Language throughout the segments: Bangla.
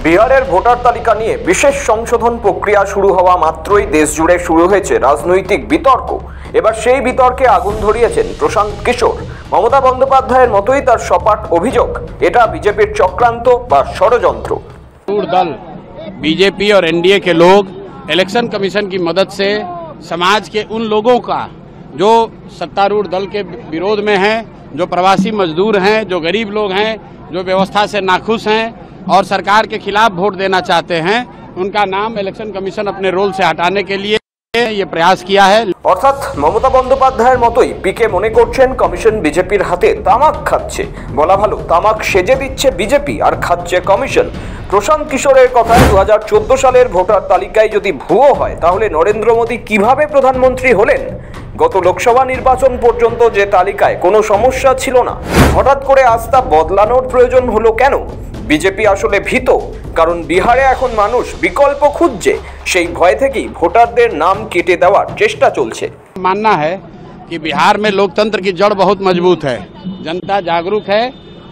বিহারের ভোটার তালিকা নিয়ে বিশেষ সংশোধন প্রক্রিয়া শুরু হওয়া মাত্রই দেশ জুড়ে শুরু হয়েছে রাজনৈতিক বিতর্ক। এবার সেই বিতর্কে আগুন ধরিয়েছেন প্রশান্ত কিশোর। মমতা বন্দ্যোপাধ্যায়ের মতোই তার সপাট অভিযোগ, এটা বিজেপির চক্রান্ত বা ষড়যন্ত্র। दल बीजेपी और एनडीए के लोग इलेक्शन कमीशन की मदद से समाज के उन लोगों का जो सत्तारूढ़ दल के विरोध में हैं, जो प्रवासी मजदूर हैं, जो गरीब लोग हैं, जो व्यवस्था से नाखुश हैं और सरकार के खिलाफ वोट देना चाहते हैं, उनका नाम इलेक्शन कमीशन अपने रोल से हटाने के लिए ये प्रयास किया है। অর্থাৎ মমতা বন্দ্যোপাধ্যায়ের মতোই পিকে মনে করছেন কমিশন বিজেপির হাতে তামাক খাচ্ছে। বলা ভালো, তামাক সেজে দিচ্ছে বিজেপি আর খাচ্ছে কমিশন। প্রশান্ত কিশোরের কথায় 2014 সালের ভোটার তালিকায় যদি ভুয়ো হয়, তাহলে নরেন্দ্র মোদী কিভাবে প্রধানমন্ত্রী হলেন? গত লোকসভা নির্বাচন পর্যন্ত যে তালিকায় কোনো সমস্যা ছিল না, হঠাৎ করে আজ তা বদলানোর প্রয়োজন হলো কেন? বিজেপি আসলে ভীত, কারণ বিহারে এখন মানুষ বিকল্প খুঁজছে। সেই ভয় থেকেই ভোটারদের নাম কেটে দেওয়ার চেষ্টা চলছে। मानना है कि बिहार में लोकतंत्र की जड़ बहुत मजबूत है, जनता जागरूक है,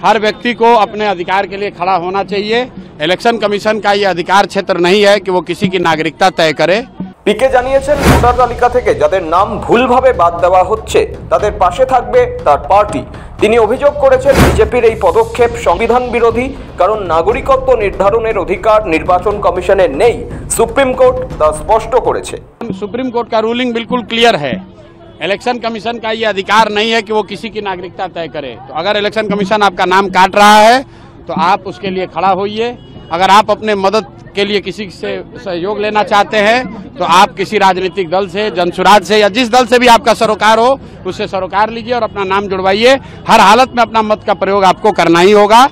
हर व्यक्ति को अपने अधिकार के लिए खड़ा होना चाहिए। इलेक्शन कमीशन का ये अधिकार क्षेत्र नहीं है कि वो किसी की नागरिकता तय करे। পিকে জানিয়েছেন, ভোটার তালিকা থেকে যাদের নাম ভুলভাবে বাদ দেওয়া হচ্ছে তাদের পাশে থাকবে তার পার্টি। তিনি অভিযোগ করেছেন বিজেপির এই পদক্ষেপ সংবিধান বিরোধী, কারণ নাগরিকত্ব নির্ধারণের অধিকার নির্বাচন কমিশনের নেই। সুপ্রিম कोर्ट তা স্পষ্ট করেছে। सुप्रीम कोर्ट का रूलिंग बिल्कुल क्लियर है, इलेक्शन कमीशन का ये अधिकार नहीं है कि वो किसी की नागरिकता तय करे। तो अगर इलेक्शन कमीशन आपका नाम काट रहा है तो आप उसके लिए खड़ा होइए। अगर आप अपने मदद के लिए किसी से सहयोग लेना चाहते हैं तो आप किसी राजनीतिक दल से, जनसुराज से या जिस दल से भी आपका सरोकार हो उससे सरोकार लीजिए और अपना नाम जुड़वाइए। हर हालत में अपना मत का प्रयोग आपको करना ही होगा।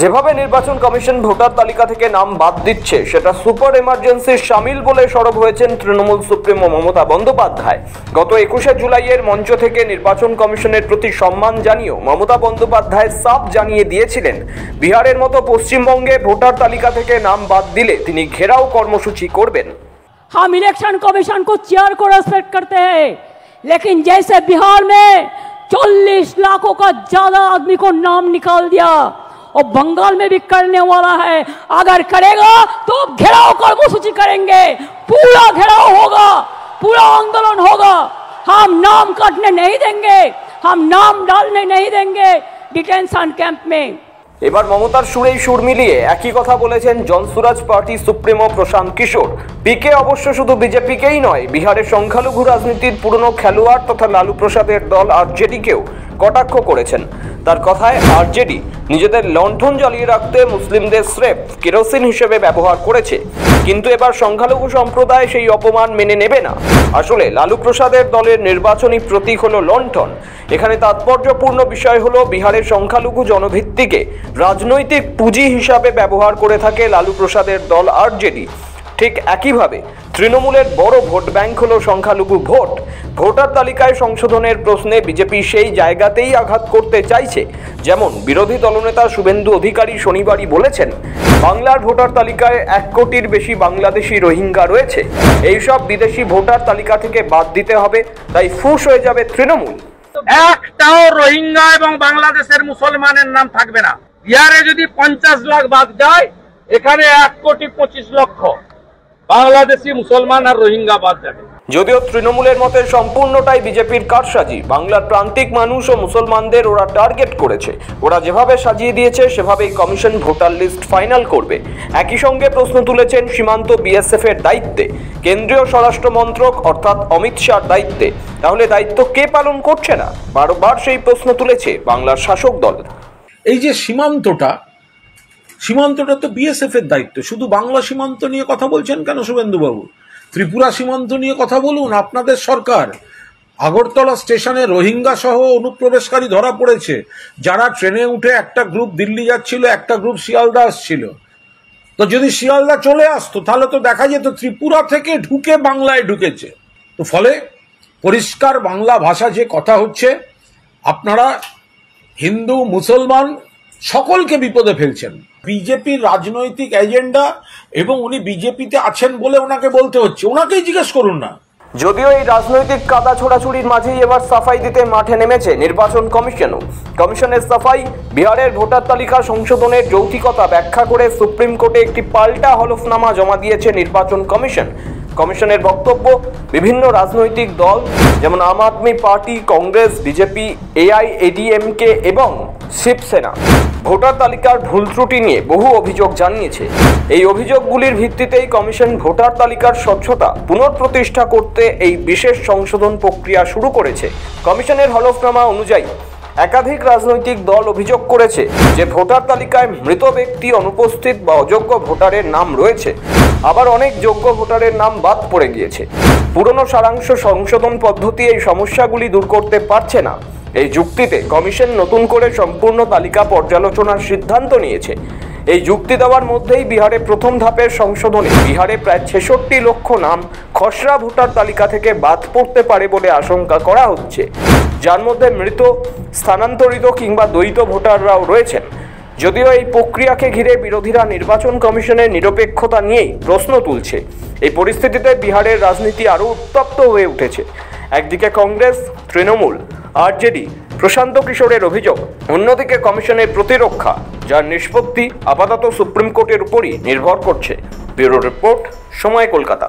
যেভাবে নির্বাচন কমিশন ভোটার তালিকা থেকে নাম বাদ দিচ্ছে, সেটা সুপার এমার্জেন্সির শামিল বলে সরব হয়েছেন তৃণমূল সুপ্রিমো মমতা বন্দ্যোপাধ্যায়। গত 21শে জুলাইয়ের মঞ্চ থেকে নির্বাচন কমিশনের প্রতি সম্মান জানিয়েও মমতা বন্দ্যোপাধ্যায় সাফ জানিয়ে দিয়েছিলেন, বিহারের মতো পশ্চিমবঙ্গে ভোটার তালিকা থেকে নাম বাদ দিলে তিনি ঘেরাও কর্মসূচি করবেন। हम इलेक्शन कमीशन को चेयर को रेस्पेक्ट करते हैं, लेकिन जैसे बिहार में 40 लाखों का ज्यादा आदमी को नाम निकाल दिया और बंगाल में भी करने वाला है, अगर करेगा तो घेराव कर्मसूची करेंगे, पूरा घेराव होगा, पूरा आंदोलन होगा। हम नाम काटने नहीं देंगे, हम नाम डालने नहीं देंगे डिटेंशन कैंप में। এবার মমতার সুরেই সুর মিলিয়ে একই কথা বলেছেন জনসুরাজ পার্টি সুপ্রিমো প্রশান্ত কিশোর। পিকে অবশ্য শুধু বিজেপিকেই নয়, বিহারের সংখ্যালঘু রাজনীতির পুরনো খেলোয়াড় তথা লালু প্রসাদের দল আরজেডিকেও কটাক্ষ করেছেন। তার কথায় আরজেডি নিজেদের লণ্ঠন জ্বালিয়ে রাখতে মুসলিমদের স্রেফ কেরোসিন হিসেবে ব্যবহার করেছে, কিন্তু এবার সংখ্যালঘু সম্প্রদায় সেই অপমান মেনে নেবে না। আসলে লালু প্রসাদের দলের নির্বাচনী প্রতীক হলো লণ্ঠন। এখানে তাৎপর্যপূর্ণ বিষয় হলো, বিহারের সংখ্যালঘু জনভিত্তিকে রাজনৈতিক পুঁজি হিসাবে ব্যবহার করে থাকে লালু প্রসাদের দল আরজেডি। ঠিক একইভাবে তৃণমূলের বড় ভোট ব্যাংক হলো সংখ্যালঘু ভোট। ভোটার তালিকায় সংশোধনের প্রশ্নে বিজেপি সেই জায়গাতেই আঘাত করতে চাইছে। যেমন বিরোধী দলনেতা শুভেন্দু অধিকারী শনিবারই বলেছেন, বাংলার ভোটার তালিকায় 1 কোটির বেশি বাংলাদেশি রোহিঙ্গা রয়েছে, এইসব বিদেশি ভোটার তালিকা থেকে বাদ দিতে হবে, তাই ফুস হয়ে যাবে তৃণমূল। একটাও রোহিঙ্গা এবং বাংলাদেশের মুসলমানের নাম থাকবে না। বিহারে যদি 50 লাখ বাদ যায়, এখানে 1 কোটি 25 লক্ষ বাংলাদেশি মুসলমান আর রোহিঙ্গা বাদ যাবে। যদিও তৃণমূলের মতে সম্পূর্ণটাই বিজেপির কারসাজি। বাংলার প্রান্তিক মানুষ ও মুসলমানদের ওরা টার্গেট করেছে। ওরা যেভাবে সাজিয়ে দিয়েছে সেভাবেই কমিশন ভোটার লিস্ট ফাইনাল করবে। একই সঙ্গে প্রশ্ন তুলেছেন সীমান্ত বিএসএফ এর দায়িত্বে, কেন্দ্রীয় স্বরাষ্ট্র মন্ত্রক অর্থাৎ অমিত শাহর দায়িত্বে। তাহলে দায়িত্ব কে পালন করছে না? বারবার সেই প্রশ্ন তুলেছে বাংলার শাসক দল। এই যে সীমান্তটা তো বিএসএফ এর দায়িত্ব। শুধু বাংলা সীমান্ত নিয়ে কথা বলছেন কেন শুভেন্দুবাবু? ত্রিপুরা সীমান্ত নিয়ে কথা বলুন। আপনাদের সরকার আগরতলা স্টেশনে রোহিঙ্গা সহ অনুপ্রবেশকারী ধরা পড়েছে, যারা ট্রেনে উঠে একটা গ্রুপ দিল্লি যাচ্ছিল, একটা গ্রুপ শিয়ালদা আসছিল। তো যদি শিয়ালদা চলে আসতো তাহলে তো দেখা যেত ত্রিপুরা থেকে ঢুকে বাংলায় ঢুকেছে। তো ফলে পরিষ্কার বাংলা ভাষা যে কথা হচ্ছে, আপনারা হিন্দু মুসলমান সকলকে বিপদে ফেলছেন। বিজেপির রাজনৈতিক এজেন্ডা এবং উনি বিজেপিতে আছেন বলে ওনাকে বলতে হচ্ছে, ওনাকেই জিজ্ঞেস করুন না। যদিও এই রাজনৈতিক কাদা ছোড়াছুড়ির মাঝেই এবার সাফাই দিতে মাঠে নেমেছে নির্বাচন কমিশনও। কমিশনের সাফাই, বিহারের ভোটার তালিকা সংশোধনের যৌক্তিকতা ব্যাখ্যা করে সুপ্রিম কোর্টে একটি পাল্টা হলফনামা জমা দিয়েছে নির্বাচন কমিশন। কমিশনের বক্তব্য, বিভিন্ন রাজনৈতিক দল যেমন আম আদমি পার্টি, কংগ্রেস, বিজেপি, এআইএডিএমকে এবং শিবসেনা ভোটার তালিকার ভুল ত্রুটি নিয়ে বহু অভিযোগ জানিয়েছে। এই অভিযোগগুলির ভিত্তিতেই কমিশন ভোটার তালিকার স্বচ্ছতা পুনঃপ্রতিষ্ঠা করতে এই বিশেষ সংশোধন প্রক্রিয়া শুরু করেছে। কমিশনের হলফনামা অনুযায়ী একাধিক রাজনৈতিক দল অভিযোগ করেছে যে ভোটার তালিকায় মৃত ব্যক্তি, অনুপস্থিত বা অযোগ্য ভোটারের নাম রয়েছে, আবার অনেক যোগ্য ভোটারের নাম বাদ পড়ে গিয়েছে। পুরনো সারাংশ সংশোধন পদ্ধতি এই সমস্যাগুলি দূর করতে পারছে না। এই যুক্তিতে কমিশন নতুন করে সম্পূর্ণ তালিকা পর্যালোচনার সিদ্ধান্ত নিয়েছে। এই যুক্তি দেওয়ার মধ্যেই বিহারে প্রথম ধাপের সংশোধনে বিহারে প্রায় 66 লক্ষ নাম খসড়া ভোটার তালিকা থেকে বাদ পড়তে পারে বলে আশঙ্কা করা হচ্ছে, যার মধ্যে মৃত, স্থানান্তরিত কিংবা দ্বৈত ভোটাররাও রয়েছেন। যদিও এই প্রক্রিয়াকে ঘিরে বিরোধীরা নির্বাচন কমিশনের নিরপেক্ষতা নিয়েই প্রশ্ন তুলছে। এই পরিস্থিতিতে বিহারের রাজনীতি আরও উত্তপ্ত হয়ে উঠেছে। একদিকে কংগ্রেস, তৃণমূল, আরজেডি, প্রশান্ত কিশোরের অভিযোগ, অন্যদিকে কমিশনের প্রতিরক্ষা, যার নিষ্পত্তি আপাতত সুপ্রিম কোর্টের উপরই নির্ভর করছে। ব্যুরো রিপোর্ট, সময়, কলকাতা।